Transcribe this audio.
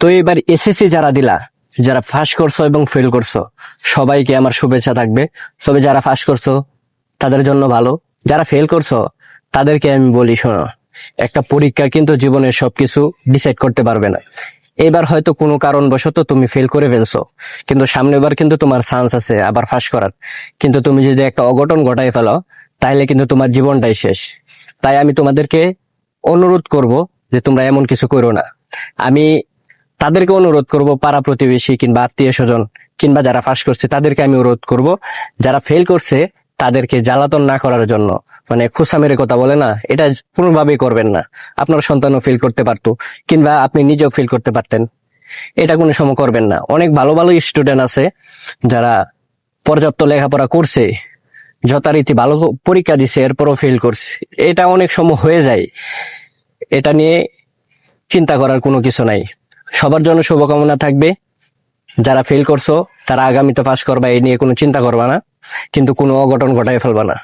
তো এবার এসএসসি যারা দিলা, যারা পাস করছো এবং ফেল করছো, সবাইকে আমার শুভেচ্ছা থাকবে। তবে যারা পাস করছো তাদের জন্য ভালো, যারা ফেল করছো তাদেরকে আমি বলি, শোনো, একটা পরীক্ষা কিন্তু জীবনের সবকিছু ডিসাইড করতে পারবে না। এবার হয়তো কোনো কারণবশত তুমি ফেল করে ফেলছো, কিন্তু সামনেবার কিন্তু তোমার চান্স আছে আবার পাস করার। কিন্তু তুমি যদি একটা অঘটন ঘটাই ফেলো, তাহলে কিন্তু তোমার জীবনটাই শেষ। তাই আমি তোমাদেরকে অনুরোধ করব যে তোমরা এমন কিছু করো না। আমি তাদেরকে অনুরোধ করব, পাড়া প্রতিবেশী কিংবা আত্মীয় স্বজন কিংবা যারা পাস করছে তাদেরকে আমি অনুরোধ করব, যারা ফেল করছে তাদেরকে জ্বালাতন না করার জন্য। মানে খোসা মেরে কথা বলে না, এটা কোনোভাবেই করবেন না। আপনার সন্তানও ফেল করতে পারতো, কিংবা আপনি নিজেও ফেল করতে পারতেন, এটা কোনো সময় করবেন না। অনেক ভালো ভালো স্টুডেন্ট আছে যারা পর্যাপ্ত লেখাপড়া করছে, যথারীতি ভালো পরীক্ষা দিছে, এরপরও ফেল করছে। এটা অনেক সময় হয়ে যায়, এটা নিয়ে চিন্তা করার কোনো কিছু নাই। সবার জন্য শুভকামনা থাকবে। যারা ফেল করছো তারা আগামীতে পাস করবা, এই নিয়ে কোনো চিন্তা করবা না, কিন্তু কোনো অঘটন ঘটায় ফেলবা না।